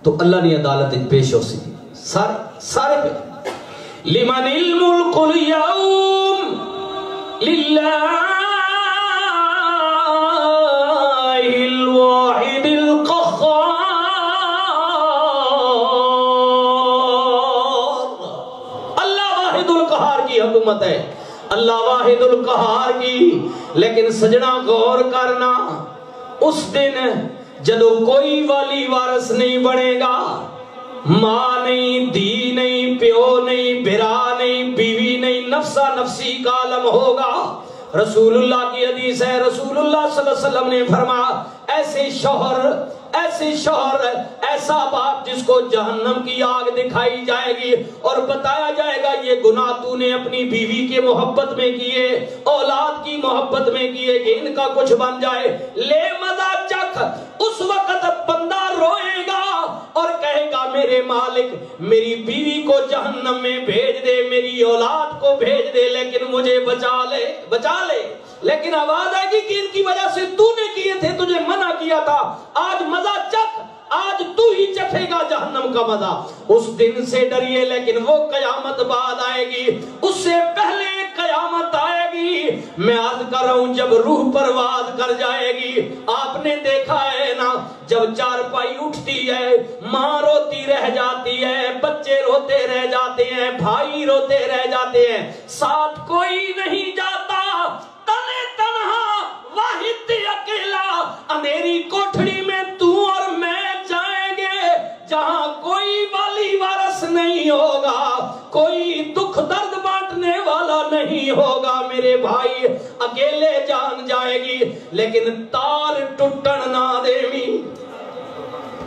تو اللہ نے عدالت پیش ہو سی سارے پہ لمن الملک اليوم للہ الواحد القہار اللہ واحد القہار کی حکومت ہے اللہ واحد القہار کی لیکن سجنا غور کرنا اس دن جدو کوئی والی وارث نہیں بنے گا ماں نہیں دھی نہیں پیو نہیں بھرا نہیں بیوی نہیں نفسا نفسی کا عالم ہوگا رسول اللہ کی حدیث ہے رسول اللہ صلی اللہ علیہ وسلم نے فرمایا ایسے شوہر ایسا باپ جس کو جہنم کی آگ دکھائی جائے گی اور بتایا جائے گا یہ گناہ تو نے اپنی بیوی کے محبت میں کیے اولاد کی محبت میں کیے کہ ان کا کچھ بن جائے لے مزہ چکھ اس وقت بندہ روئے گا اور کہے گا میرے مالک میری بیوی کو جہنم میں بھیج دے میری اولاد کو بھیج دے لیکن مجھے بچا لے لیکن آواز آئے گی کہ ان کی وجہ سے تو نے کیے تھے تجھے منع کیا تھا آج مزہ چکھ آج تو ہی چکھے گا جہنم کا مزہ اس دن سے ڈریے لیکن وہ قیامت بعد آئے گی اس سے پہلے قیامت آئے گی میں عرض کر رہا ہوں جب روح پرواز کر جائے گی آپ نے دیکھا ہے نا جب چارپائی اٹھتی ہے ماں روتی رہ جاتی ہے بچے روتے رہ جاتے ہیں بھائی روتے رہ جاتے ہیں ساتھ کوئی نہیں جاتا تنہا واحد اکیلا اندھیری کوٹھڑی میں تو اور میں جائیں گے جہاں کوئی والی وارث نہیں ہوگا کوئی دکھ درد بانٹنے والا نہیں ہوگا میرے بھائی اکیلے جان جائے گی لیکن تار ٹوٹن نہ دیوی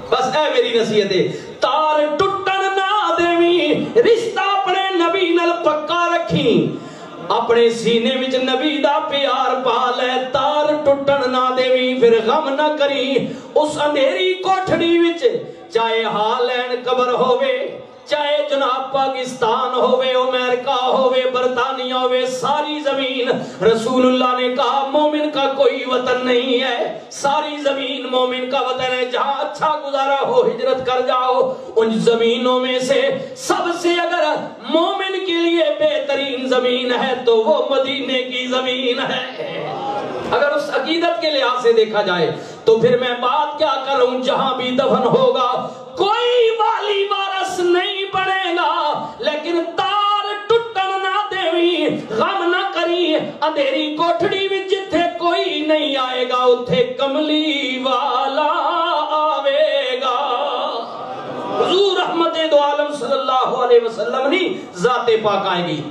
بس اے میری نصیحت ہے تار ٹوٹن نہ دیوی رشتہ اپنے نبی نال پکا رکھی اپنے سینے وچ نبی دا پیار پال ہے تار ٹوٹن نہ دیوی پھر غم نہ کری اس اندھیری کوٹھڑی وچ چاہے ہالینڈ قبر ہووے چاہے جناب پاکستان ہووے امریکہ ہووے برطانیہ ہووے ساری زمین رسول اللہ نے کہا مومن کا کوئی وطن نہیں ہے ساری زمین مومن کا وطن ہے جہاں اچھا گزارا ہو ہجرت کر جاؤ ان زمینوں میں سے سب سے اگر مومن کے لیے بہترین زمین ہے تو وہ مدینے کی زمین ہے اگر اس عقیدت کے لحاظ سے دیکھا جائے تو پھر میں بات کیا کروں جہاں بھی دفن ہوگا کوئی والی وارث نہیں بنے گا لیکن تار ٹوٹن نہ دیوی غم نہ کری اندھیری کوٹھڑی وچ جتھے کوئی نہیں آئے گا اتھے کملی والا آوے گا حضور رحمت دو عالم صلی اللہ علیہ وسلم نے ذات پاک آئے گی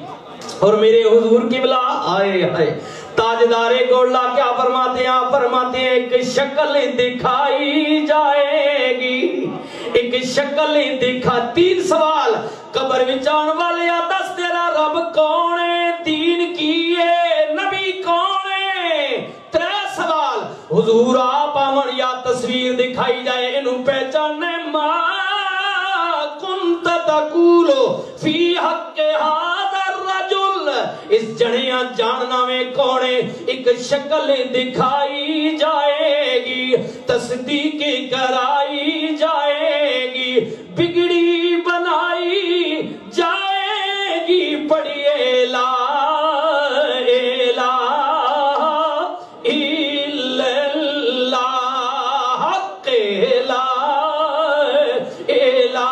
اور میرے حضور قبلہ آئے تاجدار گولا کیا فرماتے ہیں ایک شکل دکھائی جائے گی ایک شکل دکھا تین سوال قبر وچان والے دس تیرا رب کون ہے دین کی ہے نبی کون ہے ترے سوال حضور آپ آمن یا تصویر دکھائی جائے انہوں پہچانے ما کنت تقولو فی حق حاضر رجل اس جڑیاں جاننا میں کونے ایک شکل دکھائی جائے گی تصدیق کرائی جائے گی بگڑی بنائی جائے گی پڑھیے لا الہ الا اللہ حق لا الہ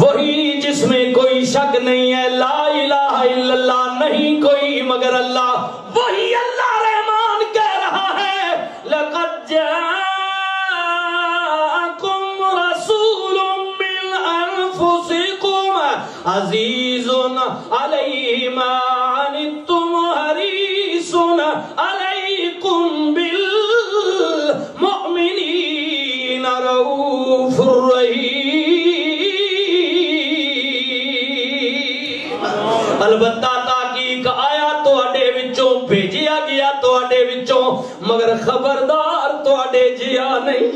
وہی جس میں کوئی شک نہیں ہے لا الہ الا اللہ نہیں کوئی مگر اللہ وہی اللہ رحمان کہہ رہا ہے لقد جاءکم رسول من انفسکم عزیز علیہ ما عنتم حریص علیکم بالمؤمنین رؤوف الرحیم البتہ تاکیق آیا تو اڈے وچوں بھیجیا گیا تو اڈے وچوں مگر خبردار تو اڈے جیا نہیں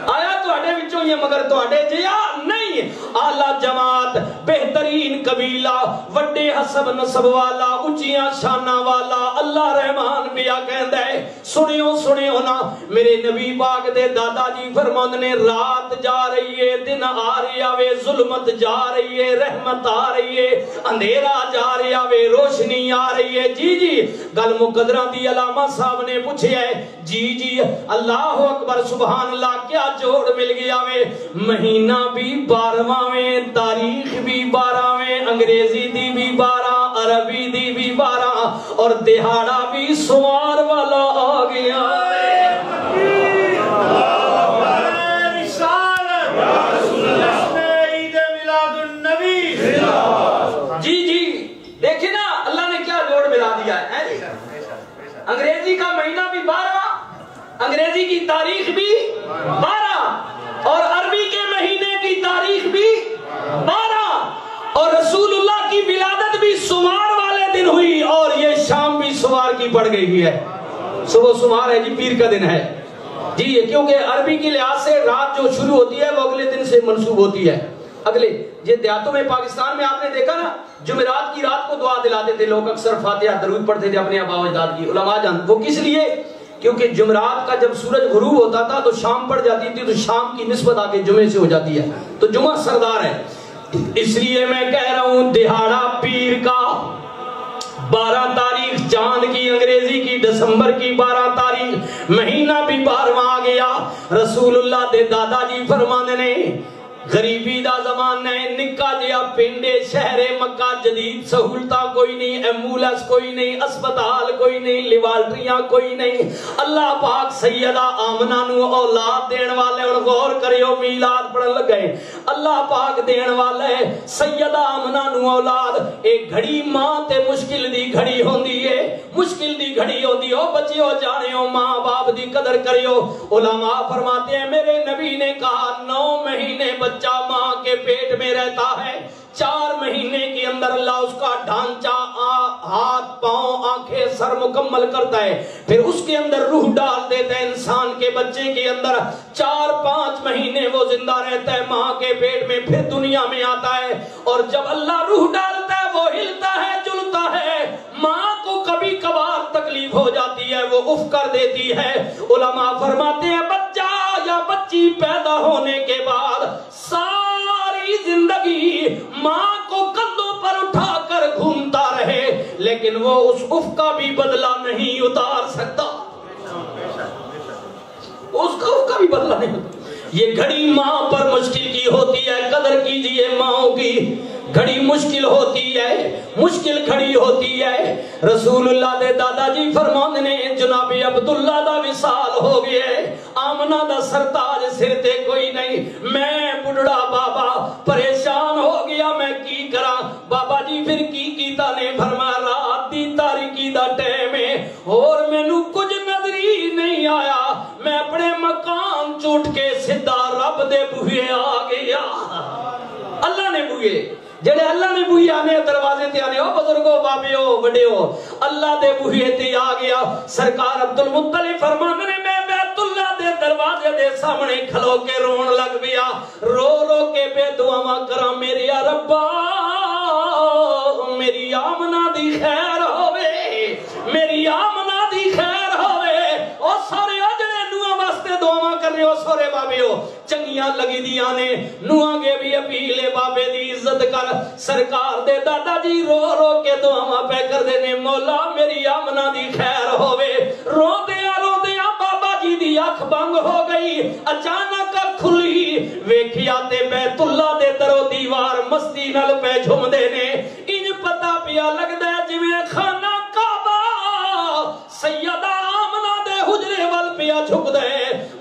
آیا تو اڈے وچوں یہ مگر تو اڈے جیا نہیں نہیں، اعلی جماعت، بہترین قبیلہ، وڈے حسب نسب والا، اونچیاں شاناں والا، اللہ رحمان پیا کہندا ہے سنیو نا میرے نبی پاک دے دادا جی فرماندے نے رات جا رہی ہے، دن آ رہا وے، ظلمت جا رہی ہے، رحمت آ رہی ہے، اندھیرا جا رہا وے، روشنی آ رہی ہے۔ جی گل مقدرہ دی علامہ صاحب نے پوچھے ہے، جی اللہ اکبر سبحان اللہ، کیا جوڑ مل گیا وے، مہینہ بھی 12واں وے، تاریخ بھی 12ویں، انگریزی دی بھی 12، عربی دی بھی 12، اور دہاڑا بھی سوار والا آ گیا۔ جی دیکھیں نا اللہ نے کیا جوڑ ملا دیا ہے۔ انگریزی کا مہینہ بھی 12، انگریزی کی تاریخ بھی 12، اور عربی کے مہینے کی تاریخ بھی 12، اور رسول اللہ کی ولادت بھی سمار والے دن ہوئی، اور یہ شام بھی سمار کی پڑ گئی ہے۔ صبح سمار ہے جی، پیر کا دن ہے جی، کیونکہ عربی کی لحاظ سے رات جو شروع ہوتی ہے وہ اگلے دن سے منسوب ہوتی ہے۔ اگلے یہ دیہاتوں میں پاکستان میں آپ نے دیکھا نا، جمعرات کی رات کو دعا دلاتے تھے لوگ، اکثر فاتحہ درود پڑھتے تھے اپنے آبا و اجداد کی، علماء جان وہ کس لیے؟ کیونکہ جمعرات کا جب سورج غروب ہوتا تھا تو شام پڑ جاتی تھی، تو شام کی نسبت آگے جمعے سے ہو جاتی ہے، تو جمعہ سردار ہے۔ اس لیے میں کہہ رہا ہوں دہاڑا پیر کا 12 تاریخ چاند کی، انگریزی کی دسمبر کی 12 تاریخ، مہینہ بھی 12واں آ گیا۔ رسول اللہ دے دادا جی فرماندے نے غریبی دا زمانہ ہے، نکا جیا پنڈے شہر مکہ، جدید سہولتہ کوئی نہیں، ایمبولینس کوئی نہیں، اسپتال کوئی نہیں، لیبارٹریاں کوئی نہیں۔ اللہ پاک سیدہ آمنہ نو اولاد دین والے، اور غور کریو میلاد پڑھن لگے، اللہ پاک دین والے سیدہ آمنہ نو اولاد۔ ایک گھڑی ماں تے مشکل دی گھڑی ہوندی ہے، مشکل دی گھڑی ہوندی ہو، بچیو جانیو ماں باپ دی قدر کریو۔ علماء فرماتے ہیں میرے نبی نے کہا 9 مہینے بچہ ماں کے پیٹ میں رہتا ہے، 4 مہینے کے اندر اللہ اس کا ڈھانچہ ہاتھ پاؤں آنکھیں سر مکمل کرتا ہے، پھر اس کے اندر روح ڈال دیتا ہے انسان کے بچے کے اندر، 4-5 مہینے وہ زندہ رہتا ہے ماں کے پیٹ میں، پھر دنیا میں آتا ہے، اور جب اللہ روح ڈالتا ہے وہ ہلتا ہے جلتا ہے، ماں کو کبھی کبھار تکلیف ہو جاتی ہے وہ اف کر دیتی ہے۔ علماء فرماتے ہیں بچہ یا بچی پیدا ہونے کے بعد ساری زندگی ماں کو کندھوں پر اٹھا کر گھومتا رہے، لیکن وہ اس اف کا بھی بدلہ نہیں اتار سکتا، اس کا اف کا بھی بدلہ نہیں اتار۔ یہ گھڑی ماں پر مشکل کی ہوتی ہے، قدر کیجئے ماؤں کی، گھڑی مشکل ہوتی ہے، مشکل کھڑی ہوتی ہے۔ رسول اللہ دے دادا جی فرماندے نے جناب عبداللہ دا وصال ہو گیا ہے، آمنہ دا سرتاج سر تے کوئی نہیں، میں بڑھڑا بابا پریشان ہو گیا، میں کی کراں؟ بابا جی پھر کی کیتا نے؟ فرمایا رات دی تاریکی دا ٹائم ہے اور مینوں کچھ نظر ہی نہیں آیا، میں اپنے مکان چوٹ کے سیدھا رب دے بوہے آ گیا۔ اللہ نے بوہے جڑے اللہ نے بوہے آنے دروازے تے آنے، او بزرگو بابیو وڈیو، اللہ دے بوہے تے آ گیا۔ سرکار عبدالمطلب فرماندے نے میں بیت اللہ دے دروازے دے سامنے کھلو کے رون لگ پیا، رو رو کے بے دعاواں کراں میری ربا میری آمنہ دی خیر ہوے، میری آمنہ دی خیر ہوے۔ او سارے اجڑے نوہاں واسطے دعاواں کرنے، او سارے بابیو چنگیاں لگی دیاں نے، نوہاں کے بھی اپیلے بابے دی عزت کر۔ سرکار دے دادا جی رو رو کے دعاواں پہ کر دینے، مولا میری آمنہ دی خیر ہوے۔ رو دیا بابا جی دی آنکھ بند ہو گئی، اچانک کھلی، ویکھیا تے بیت اللہ دے درو دیوار مستی نال پہ جھم دینے، انج پتہ پیا لگدا ہے جویں خانہ کعبہ سیدہ آمنہ دے حجرے وال پیا جھک دے۔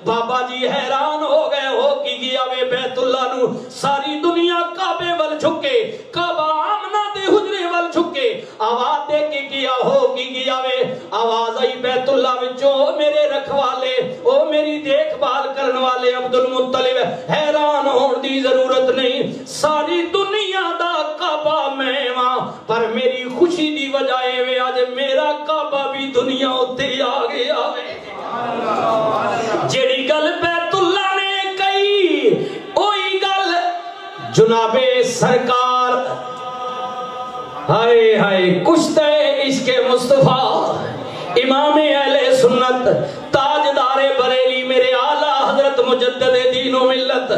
بابا جی حیران ہو گئے، ہو کی گیا وے بیت اللہ نو، ساری دنیا کعبے وال جھکے، کعبہ آمنہ دے حجرے وال جھکے، آواز دے کے گیا، ہو کی گیا وے، آواز آئی بیت اللہ وچوں، میرے رکھوالے، او میری دیکھ بھال کرن والے عبدالمطلب، حیران ہون دی ضرورت نہیں، ساری دنیا دا کعبہ میں وہاں، پر میری خوشی دی وجہ اے آج میرا کعبہ بھی دنیا اتے آ گیا وے۔ جیڑی گل بیت اللہ نے کئی اوہی گل جناب سرکار ہائے ہائے کشتے عشق مصطفیٰ امام اہل سنت تاجدار بریلی میرے اعلیٰ حضرت مجدد دین و ملت